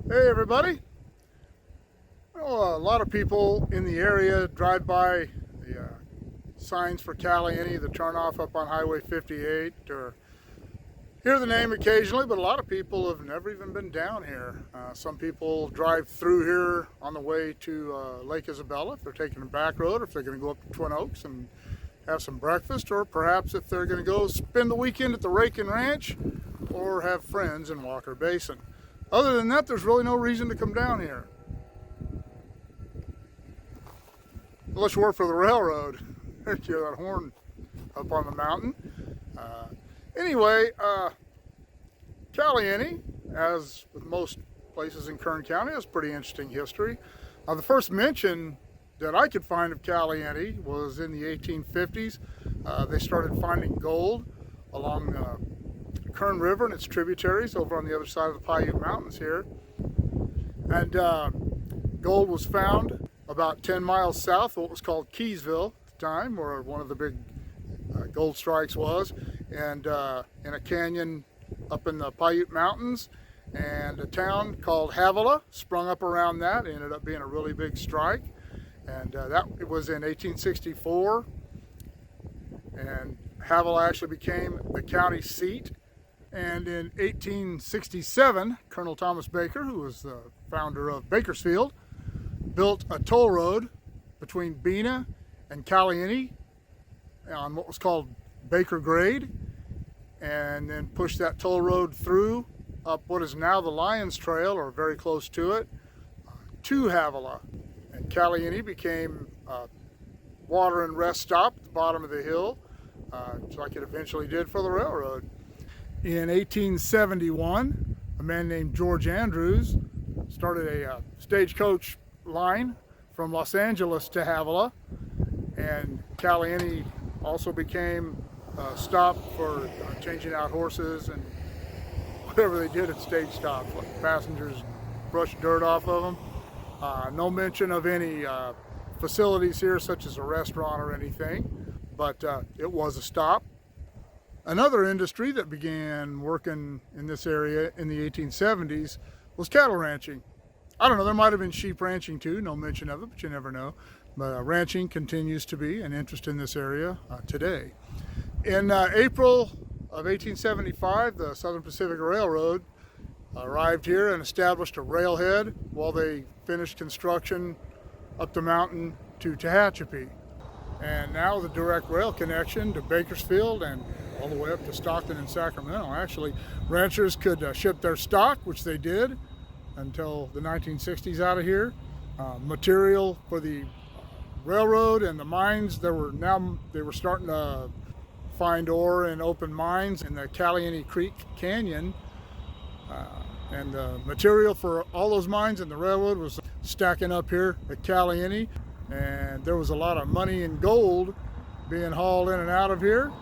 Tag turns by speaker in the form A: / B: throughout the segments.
A: Hey everybody! Well, a lot of people in the area drive by the signs for Caliente, the turnoff up on Highway 58, or hear the name occasionally, but a lot of people have never even been down here. Some people drive through here on the way to Lake Isabella if they're taking the back road, or if they're going to go up to Twin Oaks and have some breakfast, or perhaps if they're going to go spend the weekend at the Kern Ranch or have friends in Walker Basin. Other than that, there's really no reason to come down here. Unless you work for the railroad. You hear that horn up on the mountain. Anyway, Caliente, as with most places in Kern County, has pretty interesting history. The first mention that I could find of Caliente was in the 1850s. They started finding gold along Kern River and its tributaries over on the other side of the Paiute Mountains here. And gold was found about 10 miles south of what was called Keysville at the time, where one of the big gold strikes was, and in a canyon up in the Paiute Mountains. And a town called Havilah sprung up around that. It ended up being a really big strike. And it was in 1864. And Havilah actually became the county seat. And in 1867, Colonel Thomas Baker, who was the founder of Bakersfield, built a toll road between Bena and Caliente on what was called Baker Grade, and then pushed that toll road through up what is now the Lions Trail, or very close to it, to Havilah. And Caliente became a water and rest stop at the bottom of the hill, like it eventually did for the railroad. In 1871, a man named George Andrews started a stagecoach line from Los Angeles to Havilah, and Caliente also became a stop for changing out horses and whatever they did at stage stops, like passengers brushed dirt off of them. No mention of any facilities here, such as a restaurant or anything, but it was a stop. Another industry that began working in this area in the 1870s was cattle ranching. I don't know, there might have been sheep ranching too, no mention of it, but you never know. But ranching continues to be an interest in this area today. In April of 1875, the Southern Pacific Railroad arrived here and established a railhead while they finished construction up the mountain to Tehachapi. And now the direct rail connection to Bakersfield and all the way up to Stockton and Sacramento. Actually, ranchers could ship their stock, which they did until the 1960s out of here. Material for the railroad and the mines, they were starting to find ore in open mines in the Caliente Creek Canyon. And the material for all those mines and the railroad was stacking up here at Caliente. And there was a lot of money and gold being hauled in and out of here.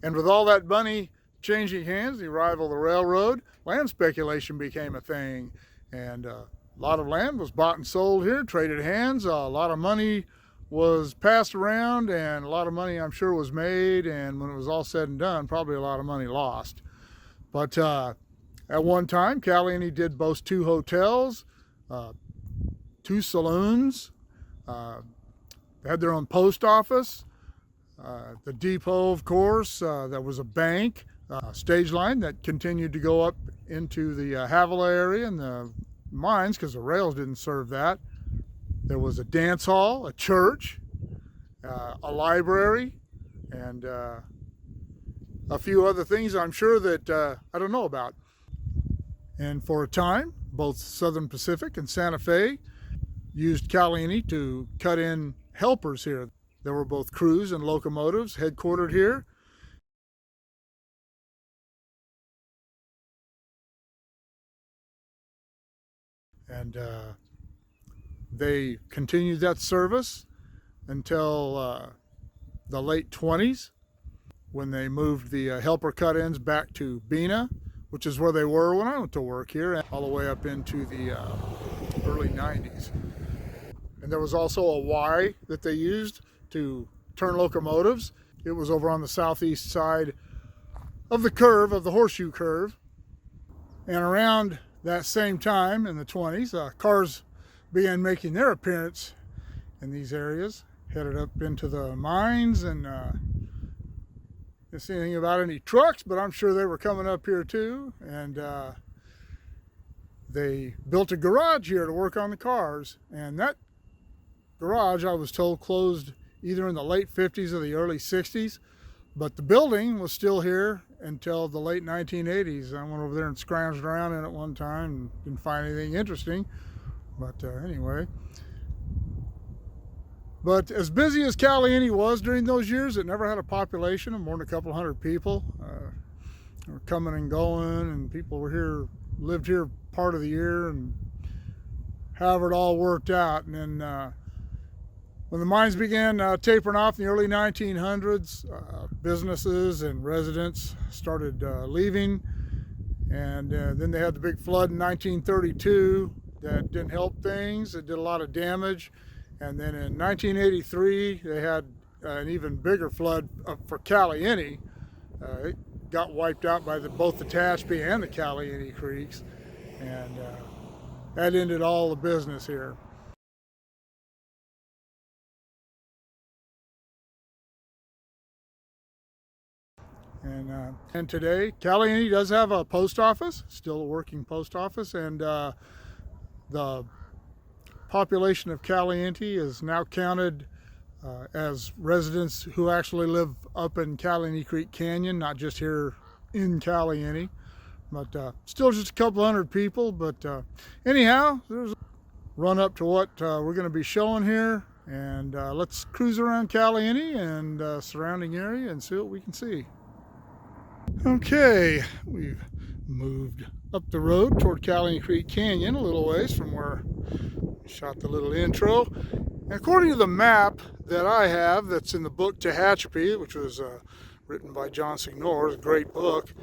A: And with all that money changing hands, the arrival of the railroad, land speculation became a thing. And a lot of land was bought and sold here, traded hands. A lot of money was passed around, and a lot of money, I'm sure, was made. And when it was all said and done, probably a lot of money lost. But at one time, Caliente did boast 2 hotels, 2 saloons. They had their own post office. The depot, of course, there was a bank, stage line that continued to go up into the Havilah area and the mines, because the rails didn't serve that. There was a dance hall, a church, a library, and a few other things I'm sure that I don't know about. And for a time, both Southern Pacific and Santa Fe used Caliente to cut in helpers here. There were both crews and locomotives headquartered here. And they continued that service until the late 20s, when they moved the helper cut-ins back to Bena, which is where they were when I went to work here, all the way up into the early 90s. And there was also a Y that they used to turn locomotives. It was over on the southeast side of the curve, of the horseshoe curve. And around that same time in the 20s, cars began making their appearance in these areas, headed up into the mines, and didn't see anything about any trucks, but I'm sure they were coming up here too. And they built a garage here to work on the cars, and that garage, I was told, closed either in the late 50s or the early 60s, but the building was still here until the late 1980s. I went over there and scrounged around in it one time and didn't find anything interesting, but anyway. But as busy as Caliente was during those years, it never had a population of more than a couple hundred people. They were coming and going, and people were here, lived here part of the year, and however it all worked out. And then when the mines began tapering off in the early 1900s, businesses and residents started leaving, and then they had the big flood in 1932 that didn't help things. It did a lot of damage. And then in 1983, they had an even bigger flood for Caliente. It got wiped out by both the Tehachapi and the Caliente creeks, and that ended all the business here. And today, Caliente does have a post office, still a working post office, and the population of Caliente is now counted as residents who actually live up in Caliente Creek Canyon, not just here in Caliente, but still just a couple hundred people. But anyhow, there's a run up to what we're going to be showing here, and let's cruise around Caliente and surrounding area and see what we can see. Okay, we've moved up the road toward Caliente Creek Canyon a little ways from where we shot the little intro. And according to the map that I have that's in the book Tehachapi, which was written by John Signor, a great book,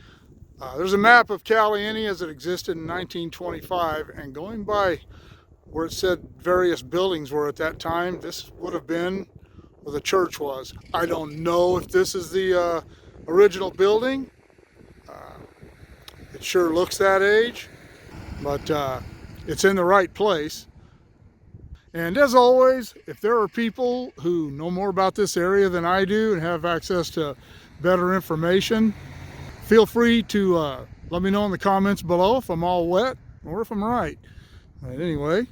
A: there's a map of Caliente as it existed in 1925, and going by where it said various buildings were at that time, this would have been where the church was. I don't know if this is the original building. It sure looks that age, but it's in the right place. And as always, if there are people who know more about this area than I do and have access to better information, feel free to let me know in the comments below if I'm all wet or if I'm right. But anyway,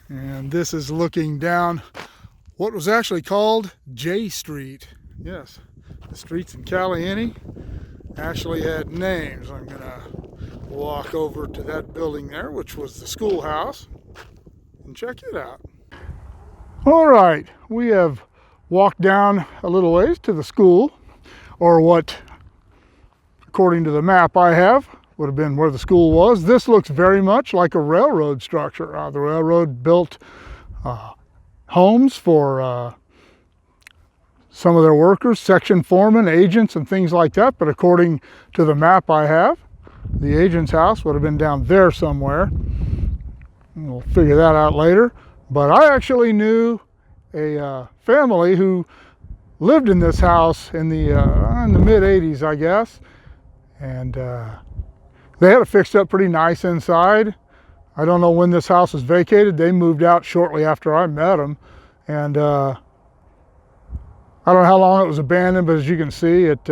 A: and this is looking down what was actually called J Street. Yes, the streets in Caliente actually had names. I'm gonna walk over to that building there, which was the schoolhouse, and check it out. All right, we have walked down a little ways to the school, or what, according to the map I have, would have been where the school was. This looks very much like a railroad structure. The railroad built homes for some of their workers, section foremen, agents, and things like that. But according to the map I have, the agent's house would have been down there somewhere. We'll figure that out later. But I actually knew a family who lived in this house in the mid 80s, I guess. And they had it fixed up pretty nice inside. I don't know when this house was vacated. They moved out shortly after I met them. And I don't know how long it was abandoned, but as you can see, it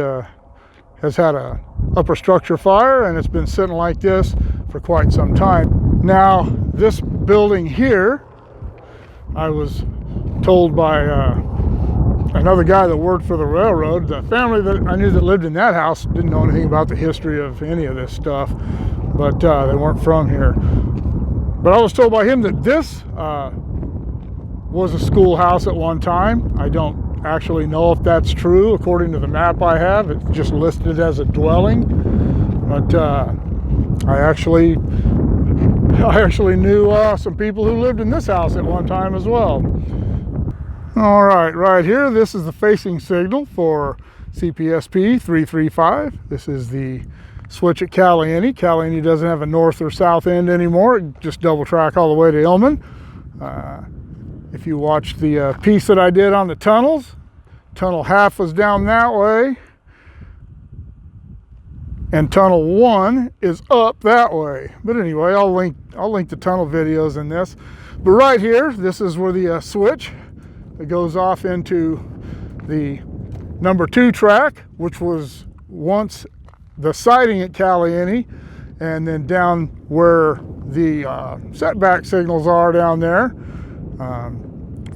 A: has had a upper structure fire, and it's been sitting like this for quite some time. Now, this building here, I was told by another guy that worked for the railroad, the family that I knew that lived in that house didn't know anything about the history of any of this stuff, but they weren't from here. But I was told by him that this was a schoolhouse at one time. I don't actually know if that's true. According to the map I have, it's just listed as a dwelling, but I actually knew some people who lived in this house at one time as well. All right, right here, this is the facing signal for CPSP 335. This is the switch at Caliente. Caliente doesn't have a north or south end anymore. It just double track all the way to Illman. If you watched the piece that I did on the tunnels, tunnel half was down that way, and tunnel 1 is up that way. But anyway, I'll link the tunnel videos in this. But right here, this is where the switch that goes off into the number 2 track, which was once the siding at Caliente, and then down where the setback signals are down there.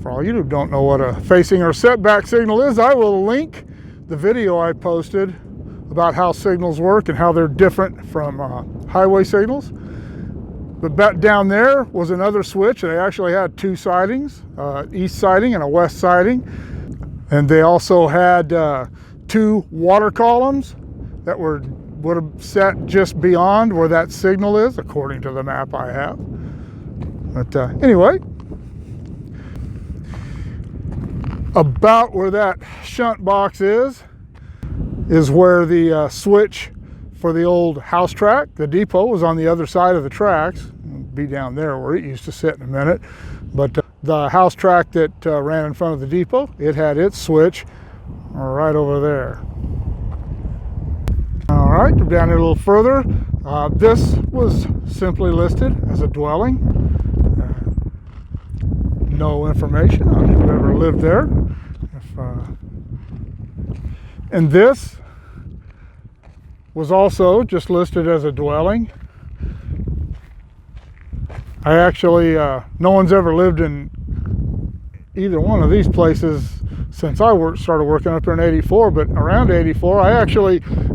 A: For all you who don't know what a facing or setback signal is, I will link the video I posted about how signals work and how they're different from highway signals. But back down there was another switch. They actually had 2 sidings, east siding and a west siding. And they also had 2 water columns that would have set just beyond where that signal is, according to the map I have. But anyway, about where that shunt box is where the switch for the old house track. The depot was on the other side of the tracks. It'll be down there where it used to sit in a minute. But the house track that ran in front of the depot, it had its switch right over there. All right, go down here a little further. This was simply listed as a dwelling. No information on whoever lived there. And this was also just listed as a dwelling. I actually, no one's ever lived in either one of these places since I started working up here in '84, but around '84,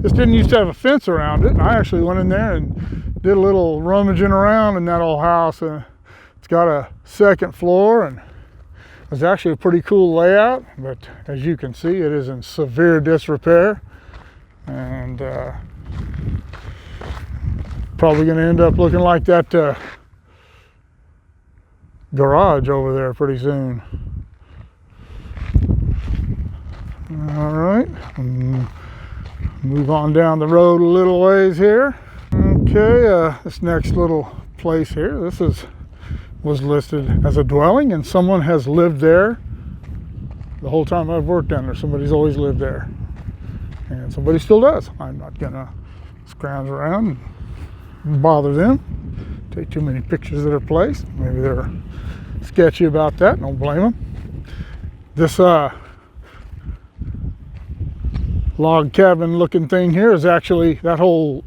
A: this didn't used to have a fence around it, and I actually went in there and did a little rummaging around in that old house. It's got a 2nd floor, and it's actually a pretty cool layout, but as you can see, it is in severe disrepair, and probably going to end up looking like that garage over there pretty soon. All right, move on down the road a little ways here. Okay, this next little place here, was listed as a dwelling, and someone has lived there the whole time I've worked down there. Somebody's always lived there, and somebody still does. I'm not gonna scrounge around and bother them, take too many pictures of their place. Maybe they're sketchy about that. Don't blame them. This log cabin looking thing here is actually that whole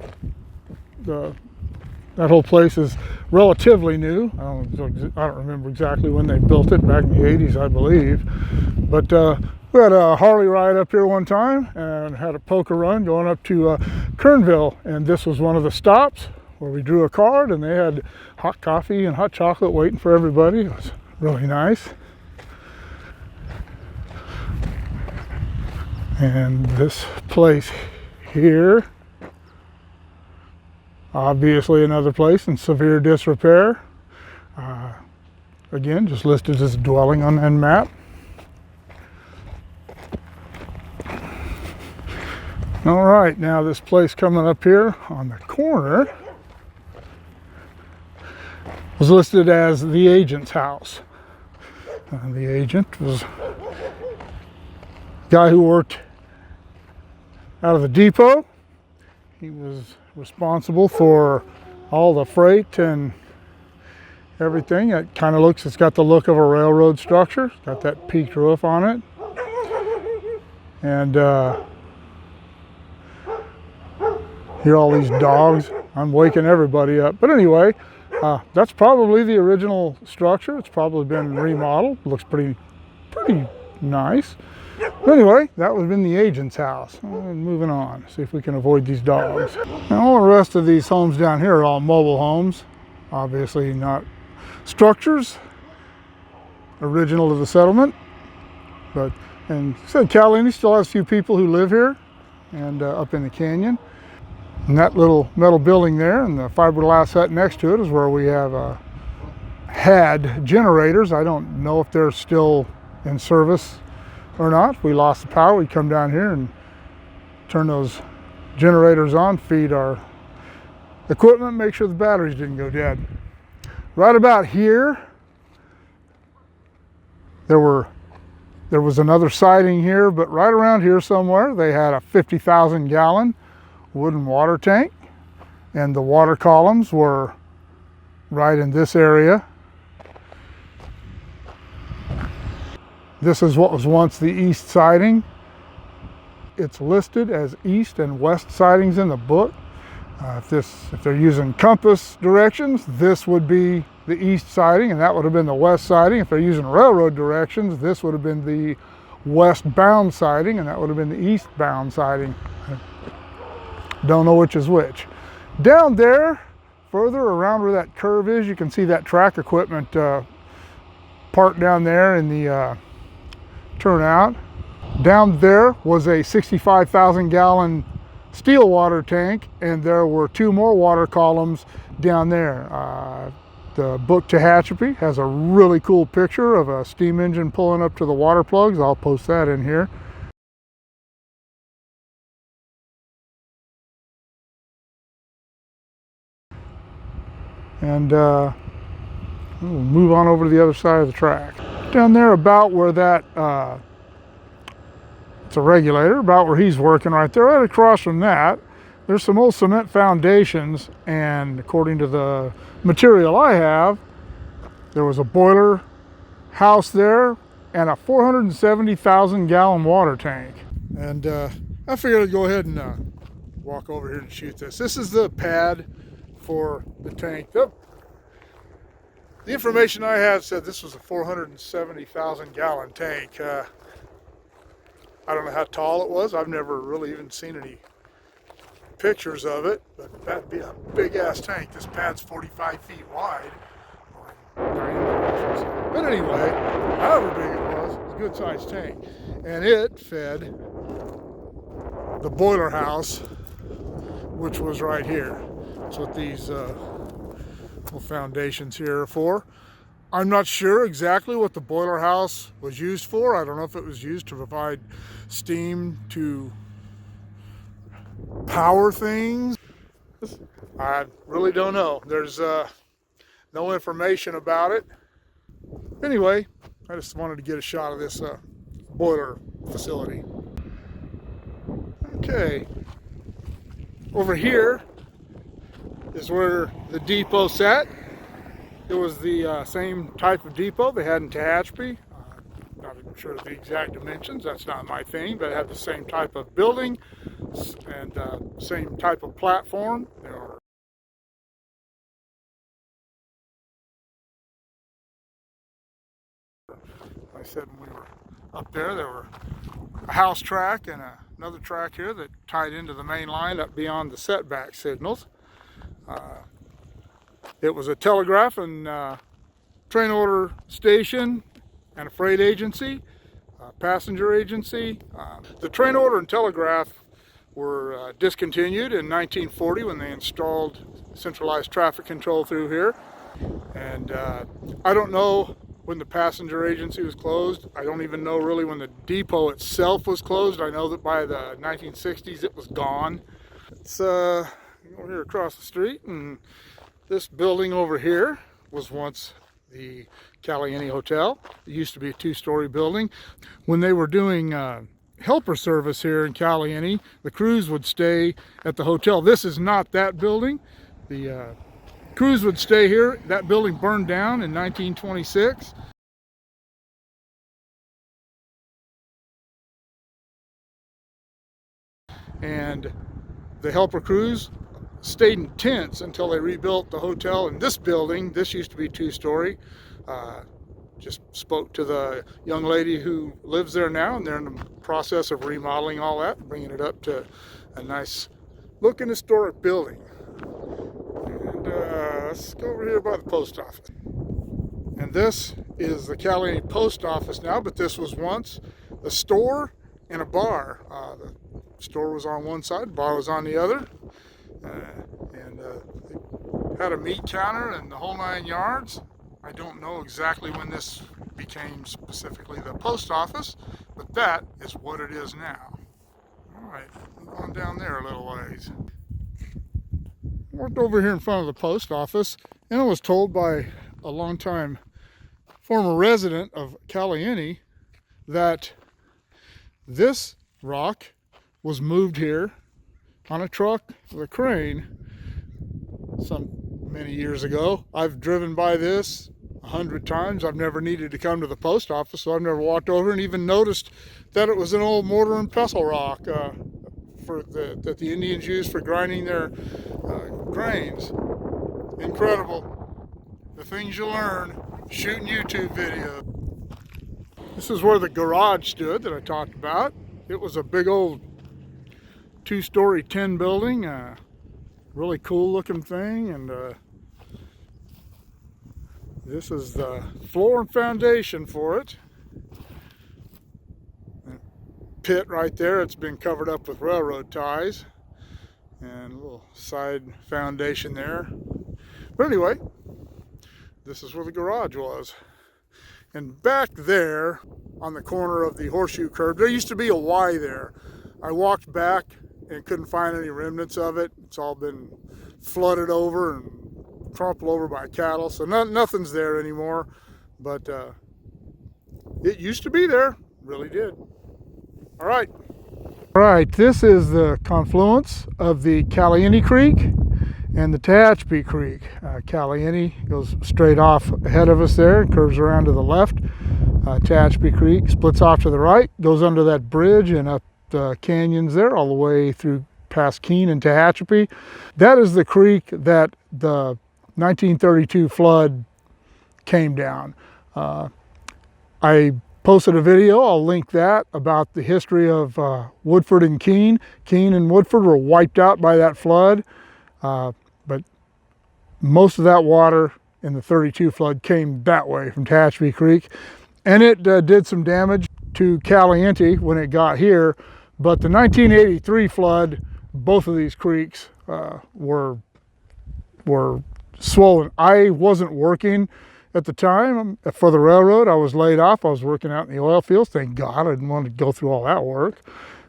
A: place is relatively new. I don't remember exactly when they built it, back in the '80s, I believe. But we had a Harley ride up here one time and had a poker run going up to Kernville, and this was one of the stops where we drew a card, and they had hot coffee and hot chocolate waiting for everybody. It was really nice. And this place here, obviously another place in severe disrepair. Again, just listed as a dwelling on that map. All right, now this place coming up here on the corner was listed as the agent's house. The agent was a guy who worked out of the depot. He was responsible for all the freight and everything. It's got the look of a railroad structure. It's got that peaked roof on it. And hear all these dogs. I'm waking everybody up. But anyway, that's probably the original structure. It's probably been remodeled. Looks pretty nice. But anyway, that would have been the agent's house. Moving on, see if we can avoid these dogs. Now, all the rest of these homes down here are all mobile homes. Obviously not structures original to the settlement. And so Caliente still has a few people who live here and up in the canyon. And that little metal building there and the fiberglass hut next to it is where we have had generators. I don't know if they're still in service or not. If we lost the power, we'd come down here and turn those generators on, feed our equipment, make sure the batteries didn't go dead. Right about here, there was another siding here, but right around here somewhere, they had a 50,000 gallon wooden water tank, and the water columns were right in this area. This is what was once the east siding. It's listed as east and west sidings in the book. If they're using compass directions, this would be the east siding and that would have been the west siding. If they're using railroad directions, this would have been the westbound siding and that would have been the eastbound siding. Don't know which is which. Down there, further around where that curve is, you can see that track equipment parked down there in the turnout. Down there was a 65,000 gallon steel water tank, and there were two more water columns down there. The book Tehachapi has a really cool picture of a steam engine pulling up to the water plugs. I'll post that in here. And we'll move on over to the other side of the track. Down there about where that it's a regulator, about where he's working right there, right across from that, there's some old cement foundations, and according to the material I have, there was a boiler house there and a 470,000 gallon water tank. And I figured I'd go ahead and walk over here and shoot this. This is the pad for the tank. The information I had said this was a 470,000 gallon tank. I don't know how tall it was. I've never really even seen any pictures of it, but that'd be a big ass tank. This pad's 45 feet wide. But anyway, however big it was a good sized tank. And it fed the boiler house, which was right here. That's what these little foundations here are for. I'm not sure exactly what the boiler house was used for. I don't know if it was used to provide steam to power things. I really don't know. There's no information about it. Anyway, I just wanted to get a shot of this boiler facility. Okay, over here is where the depot sat. It was the same type of depot they had in Tehachapi. Not even sure of the exact dimensions, that's not my thing, but it had the same type of building and same type of platform. There were I said when we were up there were a house track and another track here that tied into the main line up beyond the setback signals. It was a telegraph and train order station and a freight agency, passenger agency. The train order and telegraph were discontinued in 1940 when they installed centralized traffic control through here. And I don't know when the passenger agency was closed. I don't even know really when the depot itself was closed. I know that by the 1960s it was gone. It's over here across the street, and this building over here was once the Caliente Hotel. It used to be a two-story building. When they were doing helper service here in Caliente, the crews would stay at the hotel. This is not that building. The crews would stay here. That building burned down in 1926. And the helper crews stayed in tents until they rebuilt the hotel in this building. This used to be two-story. Just spoke to the young lady who lives there now, and they're in the process of remodeling all that, bringing it up to a nice looking historic building. And let's go over here by the post office. And this is the Caliente post office now, but this was once a store and a bar. The store was on one side, the bar was on the other. And they had a meat counter and the whole 9 yards. I don't know exactly when this became specifically the post office, but that is what it is now. All right, move on down there a little ways. Walked over here in front of the post office, and I was told by a longtime former resident of Caliente that this rock was moved here on a truck with a crane many years ago. I've driven by this 100 times. I've never needed to come to the post office, so I've never walked over and even noticed that it was an old mortar and pestle rock that the Indians used for grinding their grains. Incredible. The things you learn shooting YouTube videos. This is where the garage stood that I talked about. It was a big old 2-story tin building, really cool looking thing, and this is the floor and foundation for it. Pit right there, it's been covered up with railroad ties, and a little side foundation there. But anyway, this is where the garage was. And back there on the corner of the horseshoe curve, there used to be a Y there. I walked back and couldn't find any remnants of it. It's all been flooded over and trampled over by cattle, so nothing's there anymore. But it used to be there, really did. All right, this is the confluence of the Caliente Creek and the Tehachapi Creek. Caliente goes straight off ahead of us there and curves around to the left. Tehachapi Creek splits off to the right, goes under that bridge and up the canyons there all the way through past Keene and Tehachapi. That is the creek that the 1932 flood came down. I posted a video, I'll link that, about the history of Woodford and Keene. Keene and Woodford were wiped out by that flood, but most of that water in the 32 flood came that way from Tehachapi Creek, and it did some damage to Caliente when it got here. But the 1983 flood, both of these creeks were swollen. I wasn't working at the time for the railroad. I was laid off. I was working out in the oil fields. Thank God, I didn't want to go through all that work.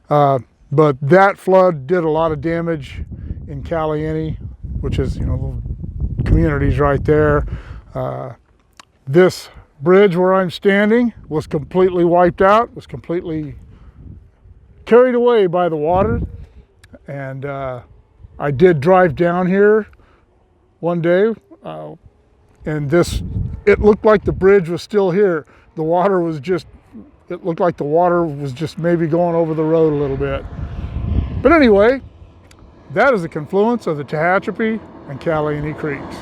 A: But that flood did a lot of damage in Caliente, which is, little communities right there. This bridge where I'm standing was completely wiped out, was completely carried away by the water. And I did drive down here one day, and it looked like the bridge was still here. The water was it looked like the water was just maybe going over the road a little bit. But anyway, that is the confluence of the Tehachapi and Caliente Creeks.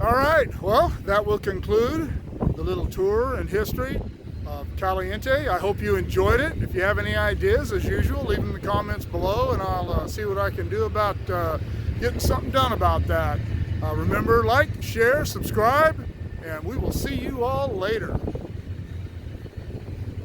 A: All right, well, that will conclude the little tour and history of Caliente. I hope you enjoyed it. If you have any ideas, as usual, leave them in the comments below, and I'll see what I can do about getting something done about that. Remember, like, share, subscribe, and we will see you all later.